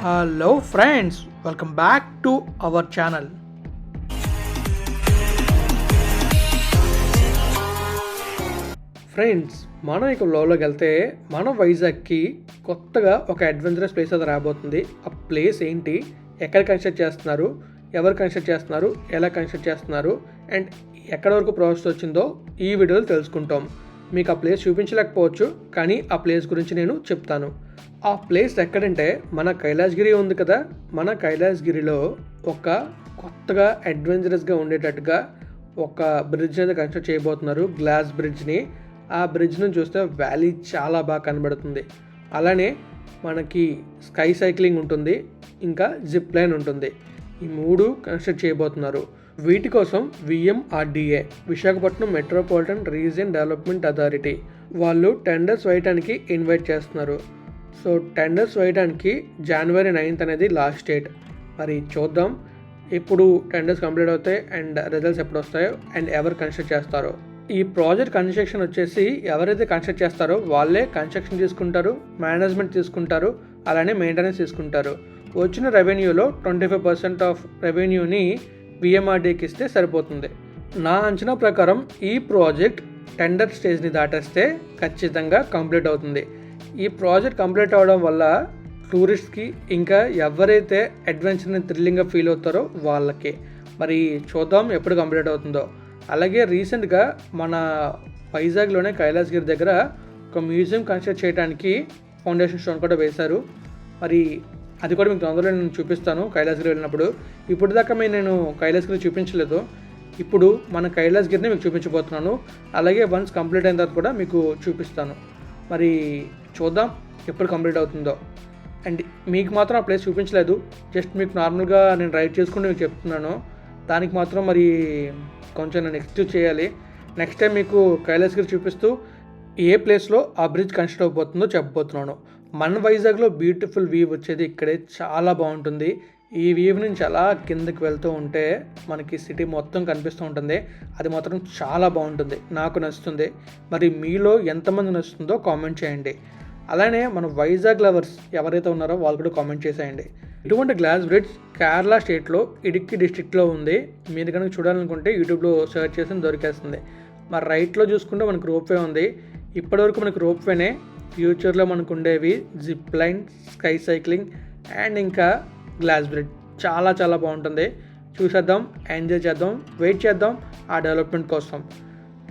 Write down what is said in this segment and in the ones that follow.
Hello friends, welcome back to our channel. Friends, మనం ఇక లోలోకి వెళ్తే మన వైజాగ్కి కొత్తగా ఒక అడ్వెంచరస్ ప్లేస్ అది రాబోతుంది. ఆ ప్లేస్ ఏంటి, ఎక్కడ కన్స్ట్రక్ట్ చేస్తున్నారు, ఎవరు కన్స్ట్రక్ట్ చేస్తున్నారు, ఎలా కన్స్ట్రక్ట్ చేస్తున్నారు అండ్ ఎక్కడ వరకు ప్రాసెస్ వచ్చిందో ఈ వీడియోలో తెలుసుకుంటాం. మీకు ఆ ప్లేస్ చూపించలేకపోవచ్చు, కానీ ఆ ప్లేస్ గురించి నేను చెప్తాను. ఆ ప్లేస్ ఎక్కడంటే మన కైలాసగిరి ఉంది కదా, మన కైలాసగిరిలో ఒక కొత్తగా అడ్వెంచరస్గా ఉండేటట్టుగా ఒక బ్రిడ్జ్ అనేది కన్స్ట్రక్ట్ చేయబోతున్నారు, గ్లాస్ బ్రిడ్జ్ని. ఆ బ్రిడ్జ్ని చూస్తే వ్యాలీ చాలా బాగా కనబడుతుంది. అలానే మనకి స్కై సైక్లింగ్ ఉంటుంది, ఇంకా జిప్ లైన్ ఉంటుంది. ఈ మూడు కన్స్ట్రక్ట్ చేయబోతున్నారు. వీటి కోసం VMRDA, Visakhapatnam metropolitan region development authority వాళ్ళు టెండర్స్ వేయడానికి ఇన్వైట్ చేస్తున్నారు. సో టెండర్స్ వేయడానికి January 9th అనేది లాస్ట్ డేట్. మరి చూద్దాం ఎప్పుడు టెండర్స్ కంప్లీట్ అవుతాయి అండ్ రిజల్ట్స్ ఎప్పుడు వస్తాయో అండ్ ఎవరు కన్స్ట్రక్ట్ చేస్తారో. ఈ ప్రాజెక్ట్ కన్స్ట్రక్షన్ వచ్చేసి ఎవరైతే కన్స్ట్రక్ట్ చేస్తారో వాళ్ళే కన్స్ట్రక్షన్ తీసుకుంటారు, మేనేజ్మెంట్ తీసుకుంటారు, అలానే మెయింటెనెన్స్ తీసుకుంటారు. వచ్చిన రెవెన్యూలో 25% ఆఫ్ రెవెన్యూని విఎంఆర్డీకి ఇస్తే సరిపోతుంది. నా అంచనా ప్రకారం ఈ ప్రాజెక్ట్ టెండర్ స్టేజ్ని దాటేస్తే ఖచ్చితంగా కంప్లీట్ అవుతుంది. ఈ ప్రాజెక్ట్ కంప్లీట్ అవ్వడం వల్ల టూరిస్ట్కి ఇంకా ఎవరైతే అడ్వెంచర్ని థ్రిల్లింగ్గా ఫీల్ అవుతారో వాళ్ళకి. మరి చూద్దాం ఎప్పుడు కంప్లీట్ అవుతుందో. అలాగే రీసెంట్గా మన వైజాగ్లోనే కైలాసగిరి దగ్గర ఒక మ్యూజియం కన్స్ట్రక్ట్ చేయడానికి ఫౌండేషన్ స్టోన్ కూడా వేశారు. మరి అది కూడా మీకు తొందరలో నేను చూపిస్తాను కైలాసగిరి వెళ్ళినప్పుడు. ఇప్పుడు దాకా నేను కైలాసగిరి చూపించలేదు, ఇప్పుడు మన కైలాసగిరిని మీకు చూపించబోతున్నాను. అలాగే వన్స్ కంప్లీట్ అయిన తర్వాత కూడా మీకు చూపిస్తాను. మరి చూద్దాం ఎప్పుడు కంప్లీట్ అవుతుందో. అండ్ మీకు మాత్రం ఆ ప్లేస్ చూపించలేదు, జస్ట్ మీకు నార్మల్గా నేను రైడ్ చేసుకుంటూ మీకు చెప్తున్నాను. దానికి మాత్రం మరి కొంచెం నేను ఎక్స్క్యూజ్ చేయాలి. నెక్స్ట్ టైం మీకు కైలాసగిరి చూపిస్తూ ఏ ప్లేస్లో ఆ బ్రిడ్జ్ కన్స్ట్రక్ట్ అయిపోతుందో చెప్పబోతున్నాను. మన వైజాగ్లో బ్యూటిఫుల్ వ్యూ వచ్చేది ఇక్కడే, చాలా బాగుంటుంది. ఈ వ్యూ నుంచి అలా కిందకి వెళ్తూ ఉంటే మనకి సిటీ మొత్తం కనిపిస్తూ ఉంటుంది. అది మాత్రం చాలా బాగుంటుంది, నాకు నచ్చుతుంది. మరి మీలో ఎంతమంది నచ్చుతుందో కామెంట్ చేయండి. అలానే మన వైజాగ్ లవర్స్ ఎవరైతే ఉన్నారో వాళ్ళు కూడా కామెంట్ చేసేయండి. ఇటువంటి గ్లాస్ బ్రిడ్జ్ కేరళ స్టేట్లో ఇడుక్కి డిస్ట్రిక్ట్లో ఉంది. మీరు కనుక చూడాలనుకుంటే యూట్యూబ్లో సెర్చ్ చేసి దొరికేస్తుంది. మరి రైట్లో చూసుకుంటే మనకు రోప్వే ఉంది. ఇప్పటివరకు మనకు రోప్వేనే, ఫ్యూచర్లో మనకు ఉండేవి zip line, sky cycling and ఇంకా గ్లాస్ బ్రిడ్జ్. చాలా చాలా బాగుంటుంది. చూసేద్దాం, ఎంజాయ్ చేద్దాం, వెయిట్ చేద్దాం ఆ డెవలప్మెంట్ కోసం.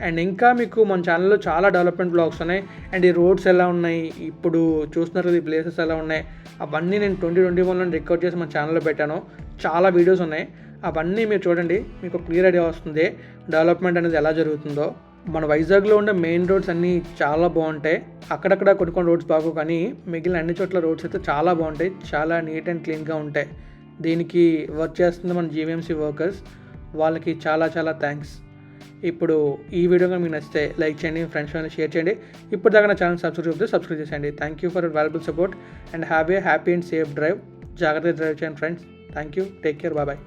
అండ్ ఇంకా మీకు మన ఛానల్లో చాలా డెవలప్మెంట్ బ్లాగ్స్ ఉన్నాయి. అండ్ ఈ రోడ్స్ ఎలా ఉన్నాయి, ఇప్పుడు చూస్తున్నారు కదా ఈ ప్లేసెస్ ఎలా ఉన్నాయి, అవన్నీ నేను 2021లో రికార్డ్ చేసి మన ఛానల్లో పెట్టాను. చాలా వీడియోస్ ఉన్నాయి, అవన్నీ మీరు చూడండి, మీకు క్లియర్ ఐడియా వస్తుంది డెవలప్మెంట్ అనేది ఎలా జరుగుతుందో. మన వైజాగ్లో ఉండే మెయిన్ రోడ్స్ అన్నీ చాలా బాగుంటాయి. అక్కడక్కడ కొన్ని రోడ్స్ బాగోవు, కానీ మిగిలిన అన్ని చోట్ల రోడ్స్ అయితే చాలా బాగుంటాయి, చాలా నీట్ అండ్ క్లీన్గా ఉంటాయి. దీనికి వర్క్ చేస్తుంది మన జీవీఎంసీ వర్కర్స్, వాళ్ళకి చాలా చాలా థ్యాంక్స్. ఇప్పుడు ఈ వీడియో మీకు నచ్చితే లైక్ చేయండి, ఫ్రెండ్స్ షేర్ చేయండి. ఇప్పుడు దాకా నా ఛానల్ సబ్స్క్రైబ్ చేసేయండి. Thank you for valuable support and have a happy and safe drive. జాగ్రత్తగా డ్రైవ్ చేయండి friends. Thank you, take care, bye.